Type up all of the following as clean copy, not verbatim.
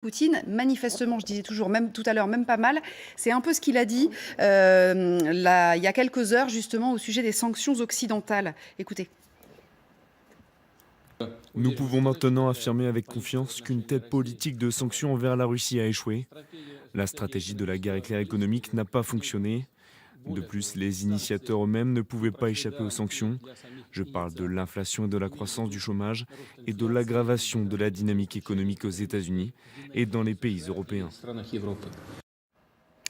Poutine, manifestement, je disais toujours, même tout à l'heure, même pas mal, c'est un peu ce qu'il a dit il y a quelques heures, justement, au sujet des sanctions occidentales. Écoutez. Nous pouvons maintenant affirmer avec confiance qu'une telle politique de sanctions envers la Russie a échoué. La stratégie de la guerre éclair économique n'a pas fonctionné. De plus, les initiateurs eux-mêmes ne pouvaient pas échapper aux sanctions. Je parle de l'inflation et de la croissance du chômage et de l'aggravation de la dynamique économique aux États-Unis et dans les pays européens.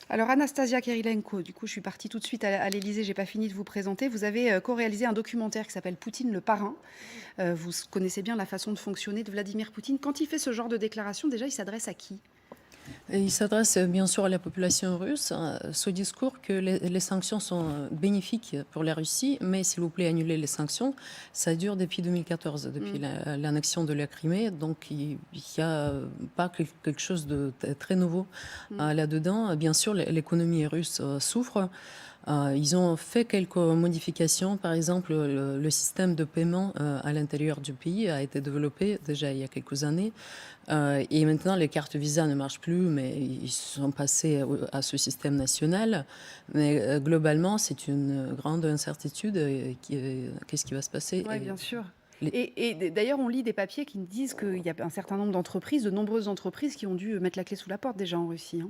Alors Anastasia Kirilenko, du coup je suis partie tout de suite à l'Élysée, j'ai pas fini de vous présenter. Vous avez co-réalisé un documentaire qui s'appelle Poutine le parrain. Vous connaissez bien la façon de fonctionner de Vladimir Poutine. Quand il fait ce genre de déclaration, déjà il s'adresse à qui? Et il s'adresse bien sûr à la population russe. Ce discours que les sanctions sont bénéfiques pour la Russie, mais s'il vous plaît, annulez les sanctions, ça dure depuis 2014, depuis l'annexion de la Crimée. Donc il n'y a pas quelque chose de très nouveau là-dedans. Bien sûr, l'économie russe souffre. Ils ont fait quelques modifications. Par exemple, le système de paiement à l'intérieur du pays a été développé déjà il y a quelques années. Et maintenant, les cartes Visa ne marchent plus, mais ils sont passés à ce système national. Mais globalement, c'est une grande incertitude. Qu'est-ce qui va se passer? Oui, bien sûr. Et d'ailleurs, on lit des papiers qui disent qu'il y a un certain nombre d'entreprises, de nombreuses entreprises qui ont dû mettre la clé sous la porte déjà en Russie.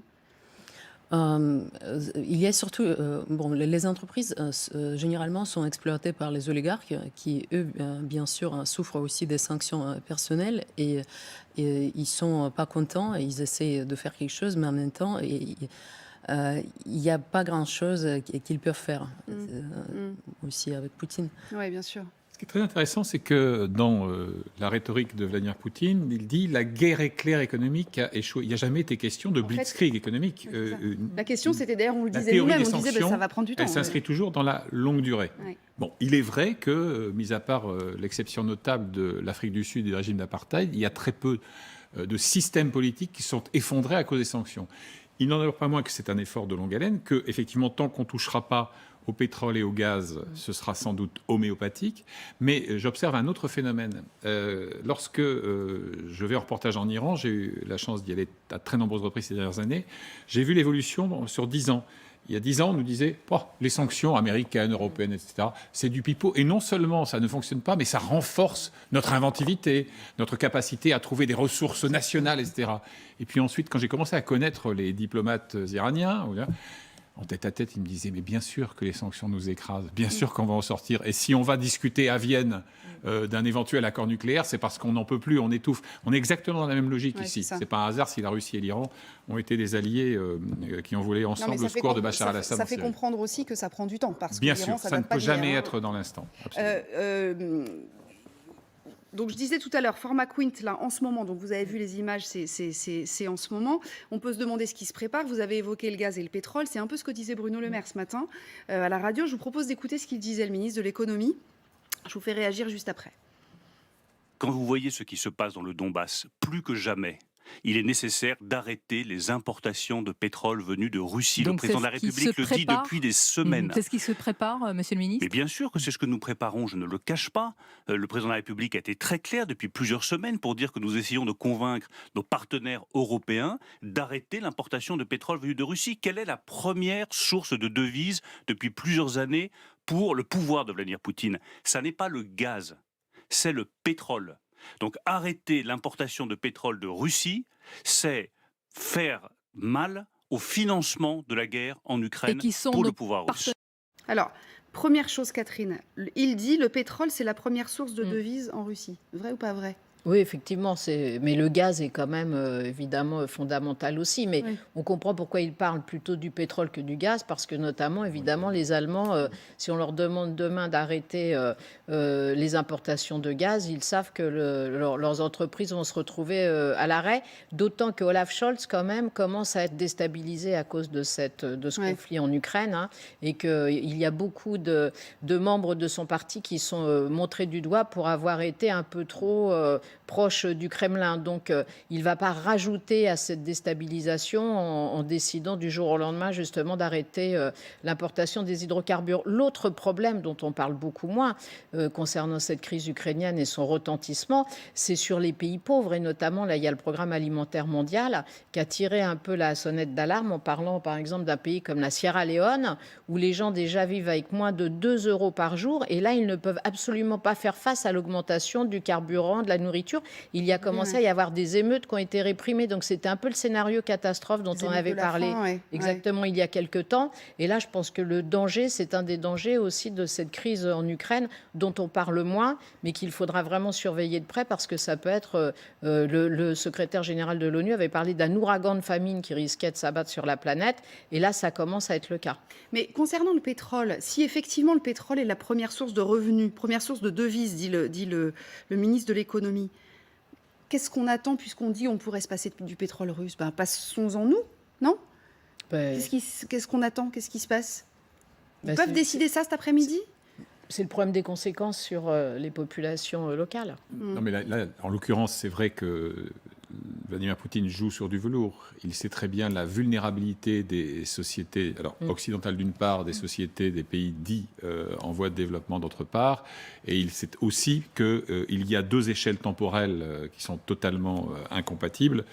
Il y a surtout, les entreprises généralement sont exploitées par les oligarques qui, eux, bien sûr, souffrent aussi des sanctions personnelles et ils sont pas contents et ils essaient de faire quelque chose, mais en même temps, il n'y a pas grand-chose qu'ils peuvent faire aussi avec Poutine. Oui, bien sûr. Ce qui est très intéressant, c'est que dans la rhétorique de Vladimir Poutine, il dit la guerre éclair économique a échoué. Il n'y a jamais été question de blitzkrieg économique. La question, c'était d'ailleurs, on le La disait théorie nous-mêmes, des on disait sanctions, ça va prendre du temps. elle s'inscrit toujours dans la longue durée. Ouais. Bon, il est vrai que, mis à part l'exception notable de l'Afrique du Sud et du régime d'apartheid, il y a très peu de systèmes politiques qui sont effondrés à cause des sanctions. Il n'en demeure pas moins que c'est un effort de longue haleine, que effectivement, tant qu'on ne touchera pas au pétrole et au gaz, ce sera sans doute homéopathique. Mais j'observe un autre phénomène. Lorsque je vais en reportage en Iran, j'ai eu la chance d'y aller à très nombreuses reprises ces dernières années, j'ai vu l'évolution sur 10 ans. Il y a 10 ans, on nous disait les sanctions américaines, européennes, etc., c'est du pipeau. Et non seulement ça ne fonctionne pas, mais ça renforce notre inventivité, notre capacité à trouver des ressources nationales, etc. Et puis ensuite, quand j'ai commencé à connaître les diplomates iraniens, en tête à tête, ils me disaient mais bien sûr que les sanctions nous écrasent, bien sûr qu'on va en sortir. Et si on va discuter à Vienne d'un éventuel accord nucléaire, c'est parce qu'on n'en peut plus, on étouffe. On est exactement dans la même logique ici. C'est pas un hasard si la Russie et l'Iran ont été des alliés qui ont volé ensemble au secours de Bachar al-Assad. Ça fait comprendre aussi que ça prend du temps. Parce que bien sûr, ça ne peut jamais être dans l'instant. Donc je disais tout à l'heure, format Quint, là, en ce moment, donc vous avez vu les images, c'est en ce moment. On peut se demander ce qui se prépare. Vous avez évoqué le gaz et le pétrole. C'est un peu ce que disait Bruno Le Maire ce matin à la radio. Je vous propose d'écouter ce qu'il disait, le ministre de l'économie. Je vous fais réagir juste après. Quand vous voyez ce qui se passe dans le Donbass, plus que jamais, il est nécessaire d'arrêter les importations de pétrole venues de Russie. Donc le président de la République le dit depuis des semaines. C'est ce qui se prépare, monsieur le ministre? Mais bien sûr que c'est ce que nous préparons, je ne le cache pas. Le président de la République a été très clair depuis plusieurs semaines pour dire que nous essayons de convaincre nos partenaires européens d'arrêter l'importation de pétrole venu de Russie. Quelle est la première source de devises depuis plusieurs années pour le pouvoir de Vladimir Poutine? Ça n'est pas le gaz, c'est le pétrole. Donc arrêter l'importation de pétrole de Russie, c'est faire mal au financement de la guerre en Ukraine pour le pouvoir russe. Alors, première chose, Catherine, il dit le pétrole, c'est la première source de devises en Russie. Vrai ou pas vrai? Oui, effectivement, mais le gaz est quand même évidemment fondamental aussi. Mais on comprend pourquoi ils parlent plutôt du pétrole que du gaz, parce que notamment, évidemment, les Allemands, si on leur demande demain d'arrêter les importations de gaz, ils savent que leurs entreprises vont se retrouver à l'arrêt. D'autant que Olaf Scholz, quand même, commence à être déstabilisé à cause de ce conflit en Ukraine, et qu'il y a beaucoup de membres de son parti qui sont montrés du doigt pour avoir été un peu trop proche du Kremlin. Donc, il ne va pas rajouter à cette déstabilisation en décidant du jour au lendemain justement d'arrêter l'importation des hydrocarbures. L'autre problème dont on parle beaucoup moins concernant cette crise ukrainienne et son retentissement, c'est sur les pays pauvres. Et notamment, là, il y a le programme alimentaire mondial qui a tiré un peu la sonnette d'alarme en parlant, par exemple, d'un pays comme la Sierra Leone, où les gens déjà vivent avec moins de 2 euros par jour. Et là, ils ne peuvent absolument pas faire face à l'augmentation du carburant, de la nourriture. Il y a commencé à y avoir des émeutes qui ont été réprimées. Donc, c'était un peu le scénario catastrophe dont on avait parlé exactement il y a quelques temps. Et là, je pense que le danger, c'est un des dangers aussi de cette crise en Ukraine dont on parle moins, mais qu'il faudra vraiment surveiller de près parce que ça peut être... le secrétaire général de l'ONU avait parlé d'un ouragan de famine qui risquait de s'abattre sur la planète. Et là, ça commence à être le cas. Mais concernant le pétrole, si effectivement le pétrole est la première source de revenus, première source de devises, dit le ministre de l'économie, qu'est-ce qu'on attend puisqu'on dit on pourrait se passer du pétrole russe? Passons-en nous, non? Qu'est-ce qu'on attend? Qu'est-ce qui se passe? Ils peuvent décider ça cet après-midi? C'est le problème des conséquences sur les populations locales. Non, mais là, en l'occurrence, c'est vrai que Vladimir Poutine joue sur du velours. Il sait très bien la vulnérabilité des sociétés, alors occidentales d'une part, des sociétés des pays dits en voie de développement d'autre part, et il sait aussi qu'il y a deux échelles temporelles qui sont totalement incompatibles.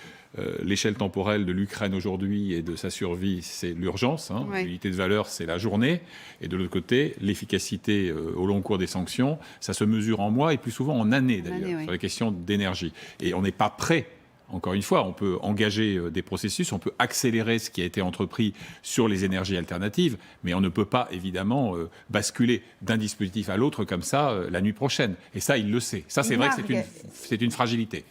L'échelle temporelle de l'Ukraine aujourd'hui et de sa survie, c'est l'urgence. L'unité de valeur, c'est la journée. Et de l'autre côté, l'efficacité au long cours des sanctions, ça se mesure en mois et plus souvent en années d'ailleurs, sur les questions d'énergie. Et on n'est pas prêt. Encore une fois, on peut engager des processus, on peut accélérer ce qui a été entrepris sur les énergies alternatives, mais on ne peut pas évidemment basculer d'un dispositif à l'autre comme ça la nuit prochaine. Et ça, il le sait. Ça, c'est vrai que c'est une fragilité.